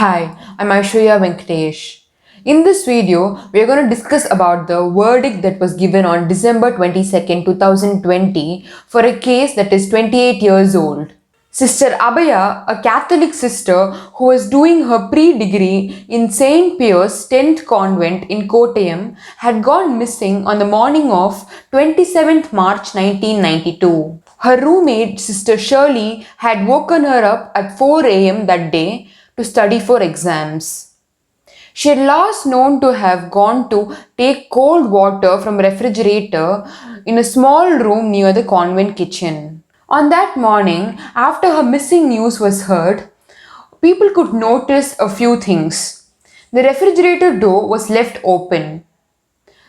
Hi, I'm Aishwarya Venkatesh. In this video, we are going to discuss about the verdict that was given on December 22nd, 2020 for a case that is 28 years old. Sister Abhaya, a Catholic sister who was doing her pre-degree in St. Pius 10th Convent in Kottayam, had gone missing on the morning of 27th March 1992. Her roommate, Sister Shirley, had woken her up at 4 a.m. that day to study for exams. She had last known to have gone to take cold water from a refrigerator in a small room near the convent kitchen. On that morning, after her missing news was heard, people could notice a few things. The refrigerator door was left open.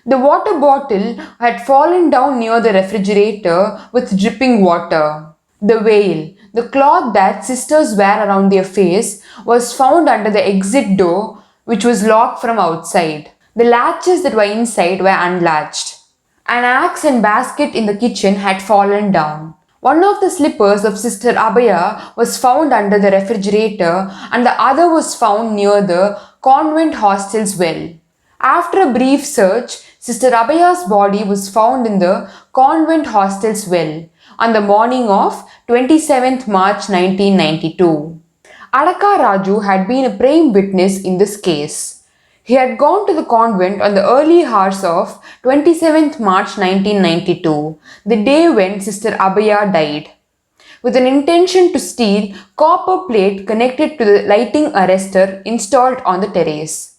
The water bottle had fallen down near the refrigerator with dripping water. The veil, the cloth that sisters wear around their face, was found under the exit door, which was locked from outside. The latches that were inside were unlatched. An axe and basket in the kitchen had fallen down. One of the slippers of Sister Abhaya was found under the refrigerator and the other was found near the convent hostel's well. After a brief search, Sister Abhaya's body was found in the convent hostel's well on the morning of 27th March 1992. Adaka Raju had been a prime witness in this case. He had gone to the convent on the early hours of 27th March 1992, the day when Sister Abhaya died, with an intention to steal copper plate connected to the lighting arrestor installed on the terrace.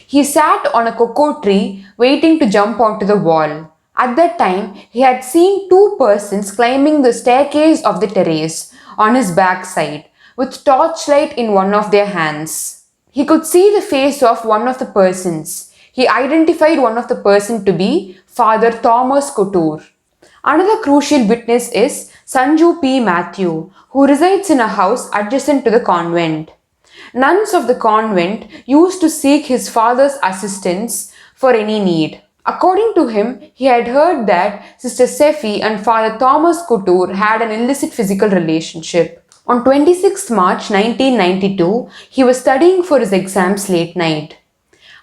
He sat on a cocoa tree waiting to jump onto the wall. At that time, he had seen two persons climbing the staircase of the terrace on his backside, with torchlight in one of their hands. He could see the face of one of the persons. He identified one of the person to be Father Thomas Couture. Another crucial witness is Sanju P. Matthew, who resides in a house adjacent to the convent. Nuns of the convent used to seek his father's assistance for any need. According to him, he had heard that Sister Sephi and Father Thomas Couture had an illicit physical relationship. On 26 March 1992, he was studying for his exams late night.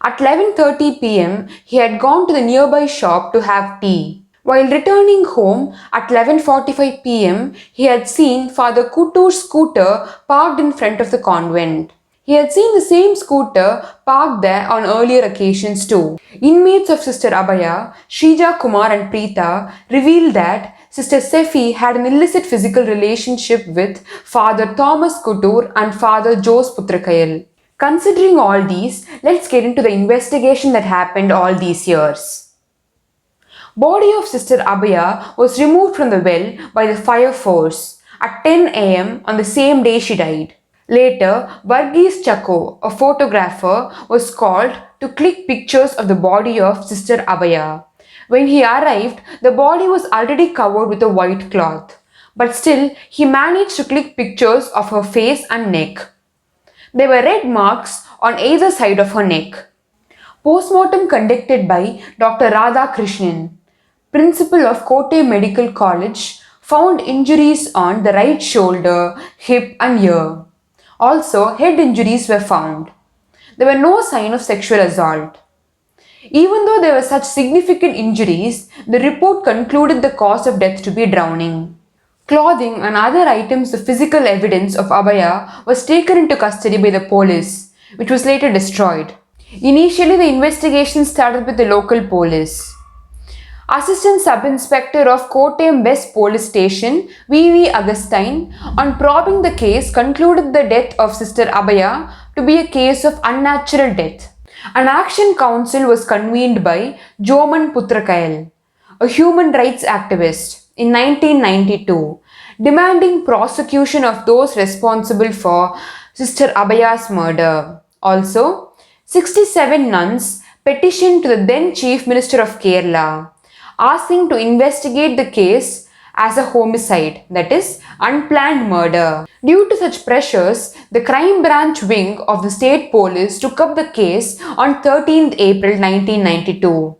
At 11:30 p.m., he had gone to the nearby shop to have tea. While returning home at 11:45 p.m., he had seen Father Couture's scooter parked in front of the convent. He had seen the same scooter parked there on earlier occasions too. Inmates of Sister Abhaya, Shrija Kumar and Preeta revealed that Sister Sephi had an illicit physical relationship with Father Thomas Couture and Father Jose Putrakayal. Considering all these, let's get into the investigation that happened all these years. Body of Sister Abhaya was removed from the well by the fire force at 10 a.m. on the same day she died. Later, Varghese Chakko, a photographer, was called to click pictures of the body of Sister Abhaya. When he arrived, the body was already covered with a white cloth, but still he managed to click pictures of her face and neck. There were red marks on either side of her neck. Postmortem conducted by Dr. Radha Krishnan, principal of Kottayam Medical College, found injuries on the right shoulder, hip and ear. Also, head injuries were found. There were no signs of sexual assault. Even though there were such significant injuries, the report concluded the cause of death to be drowning. Clothing and other items of physical evidence of Abhaya was taken into custody by the police, which was later destroyed. Initially, the investigation started with the local police. Assistant Sub-Inspector of Kottayam West Police Station, V.V. Augustine, on probing the case, concluded the death of Sister Abhaya to be a case of unnatural death. An action council was convened by Joman Putrakayal, a human rights activist, in 1992, demanding prosecution of those responsible for Sister Abhaya's murder. Also, 67 nuns petitioned to the then Chief Minister of Kerala, asking to investigate the case as a homicide, that is, unplanned murder. Due to such pressures, the crime branch wing of the state police took up the case on 13th April 1992.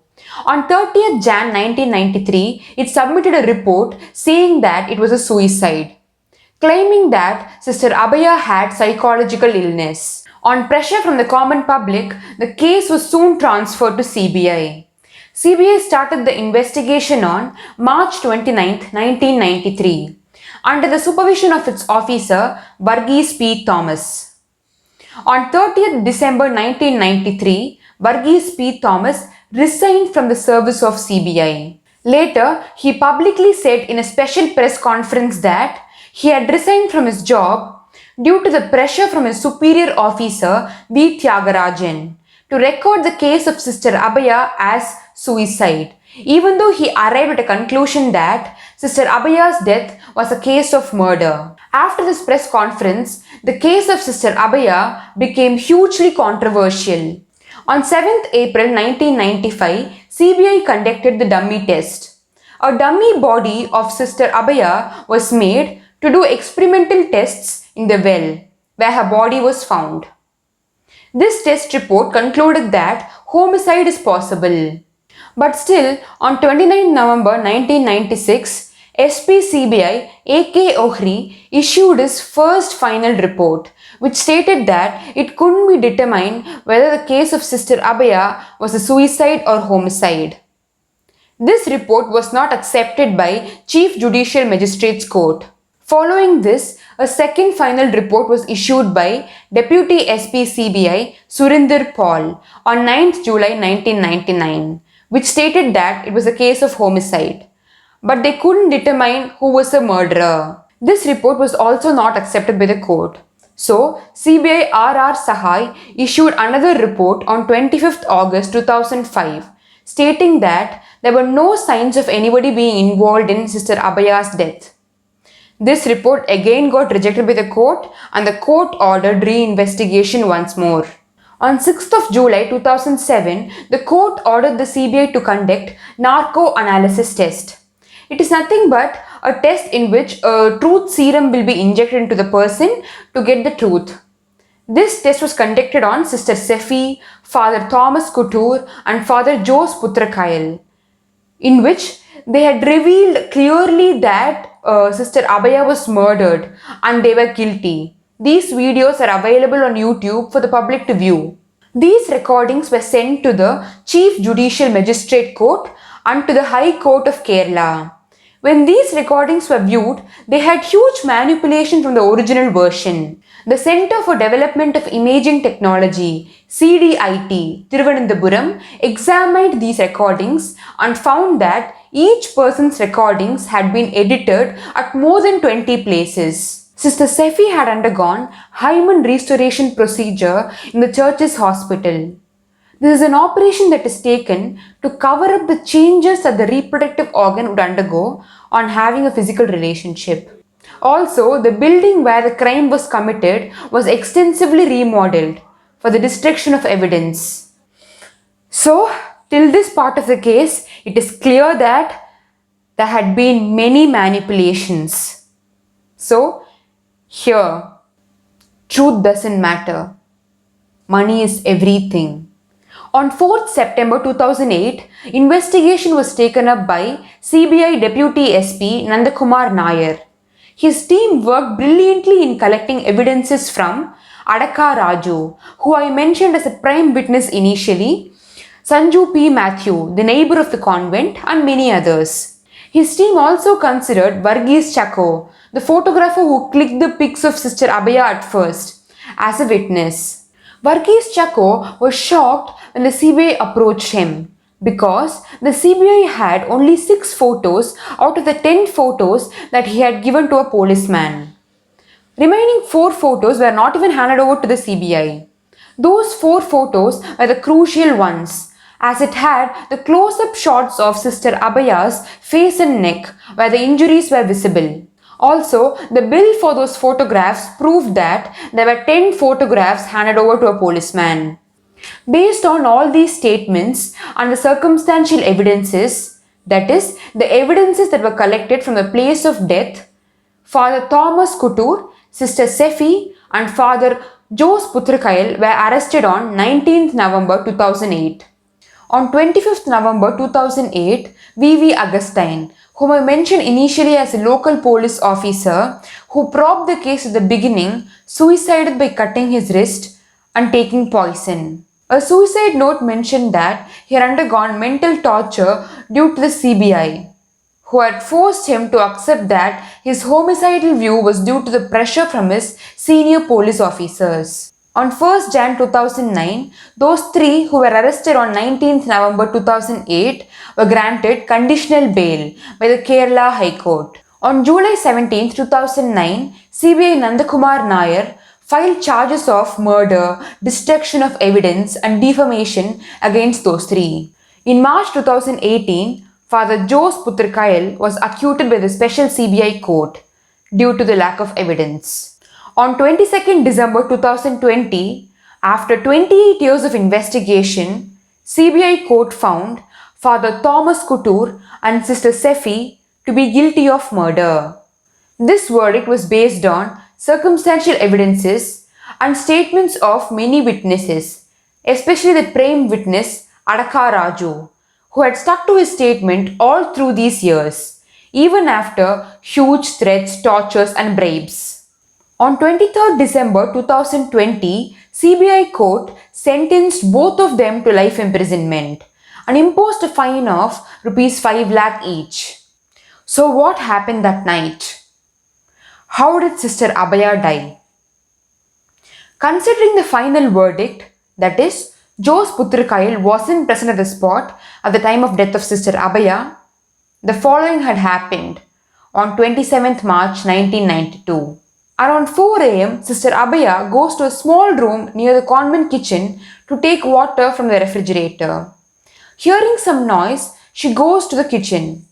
On 30th Jan 1993, it submitted a report saying that it was a suicide, claiming that Sister Abhaya had psychological illness. On pressure from the common public, the case was soon transferred to CBI. CBI started the investigation on March 29, 1993, under the supervision of its officer Varghese P. Thomas. On 30th December 1993, Varghese P. Thomas resigned from the service of CBI. Later, he publicly said in a special press conference that he had resigned from his job due to the pressure from his superior officer V. Tyagarajan to record the case of Sister Abhaya as suicide, even though he arrived at a conclusion that Sister Abhaya's death was a case of murder. After this press conference, the case of Sister Abhaya became hugely controversial. On 7th April 1995, CBI conducted the dummy test. A dummy body of Sister Abhaya was made to do experimental tests in the well, where her body was found. This test report concluded that homicide is possible. But still, on 29 November 1996, SP CBI A.K. Ohri issued his first final report, which stated that it couldn't be determined whether the case of Sister Abhaya was a suicide or homicide. This report was not accepted by Chief Judicial Magistrates Court. Following this, a second final report was issued by Deputy SP CBI Surinder Paul on 9th July 1999, which stated that it was a case of homicide, but they couldn't determine who was the murderer. This report was also not accepted by the court. So, CBI R.R. Sahai issued another report on 25th August 2005, stating that there were no signs of anybody being involved in Sister Abhaya's death. This report again got rejected by the court, and the court ordered re-investigation once more. On 6th of July 2007, the court ordered the CBI to conduct narco-analysis test. It is nothing but a test in which a truth serum will be injected into the person to get the truth. This test was conducted on Sister Sefi, Father Thomas Couture and Father Jose Putrakayal, in which they had revealed clearly that Sister Abhaya was murdered and they were guilty. These videos are available on YouTube for the public to view. These recordings were sent to the Chief Judicial Magistrate Court and to the High Court of Kerala. When these recordings were viewed, they had huge manipulation from the original version. The Center for Development of Imaging Technology, CDIT, Thiruvananthapuram, examined these recordings and found that each person's recordings had been edited at more than 20 places. Sister Sefi had undergone hymen restoration procedure in the church's hospital. This is an operation that is taken to cover up the changes that the reproductive organ would undergo on having a physical relationship. Also, the building where the crime was committed was extensively remodeled for the destruction of evidence. So, till this part of the case, it is clear that there had been many manipulations. So, here, truth doesn't matter. Money is everything. On 4th September 2008, investigation was taken up by CBI Deputy SP Nandakumar Nair. His team worked brilliantly in collecting evidences from Adaka Raju, who I mentioned as a prime witness initially, Sanju P. Matthew, the neighbor of the convent, and many others. His team also considered Varghese Chako, the photographer who clicked the pics of Sister Abhaya at first, as a witness. Varghese Chako was shocked when the CBI approached him because the CBI had only 6 photos out of the 10 photos that he had given to a policeman. Remaining 4 photos were not even handed over to the CBI. Those 4 photos were the crucial ones, as it had the close-up shots of Sister Abhaya's face and neck where the injuries were visible. Also, the bill for those photographs proved that there were 10 photographs handed over to a policeman. Based on all these statements and the circumstantial evidences, that is, the evidences that were collected from the place of death, Father Thomas Couture, Sister Sefi and Father Jose Putrakayal were arrested on 19th November 2008. On 25th November 2008, V.V. Augustine, whom I mentioned initially as a local police officer who probed the case at the beginning, suicided by cutting his wrist and taking poison. A suicide note mentioned that he had undergone mental torture due to the CBI, who had forced him to accept that his homicidal view was due to the pressure from his senior police officers. On 1st Jan 2009, those three who were arrested on 19th November 2008 were granted conditional bail by the Kerala High Court. On July 17, 2009, CBI Nandakumar Nair filed charges of murder, destruction of evidence, and defamation against those three. In March 2018, Father Jose Putrikayal was acquitted by the special CBI court due to the lack of evidence. On 22nd December 2020, after 28 years of investigation, CBI court found Father Thomas Couture and Sister Sefi to be guilty of murder. This verdict was based on circumstantial evidences and statements of many witnesses, especially the prime witness Adaka Raju, who had stuck to his statement all through these years, even after huge threats, tortures, and bribes. On 23rd December 2020, CBI court sentenced both of them to life imprisonment and imposed a fine of Rs 5 lakh each. So what happened that night? How did Sister Abhaya die? Considering the final verdict, that is, Jose Putrikayal wasn't present at the spot at the time of death of Sister Abhaya, the following had happened on 27th March 1992. Around 4 am, Sister Abhaya goes to a small room near the convent kitchen to take water from the refrigerator. Hearing some noise, she goes to the kitchen,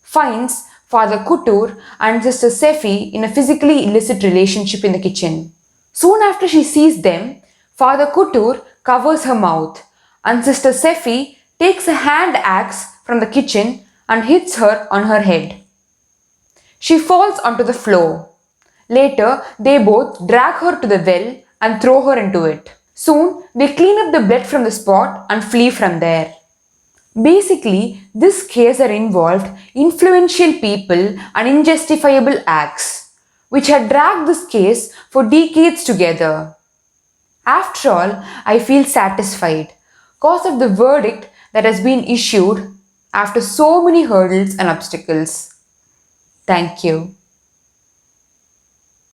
finds Father Couture and Sister Sefi in a physically illicit relationship in the kitchen. Soon after she sees them, Father Couture covers her mouth and Sister Sefi takes a hand axe from the kitchen and hits her on her head. She falls onto the floor. Later, they both drag her to the well and throw her into it. Soon, they clean up the blood from the spot and flee from there. Basically, this case had involved influential people and unjustifiable acts, which had dragged this case for decades together. After all, I feel satisfied because of the verdict that has been issued after so many hurdles and obstacles. Thank you.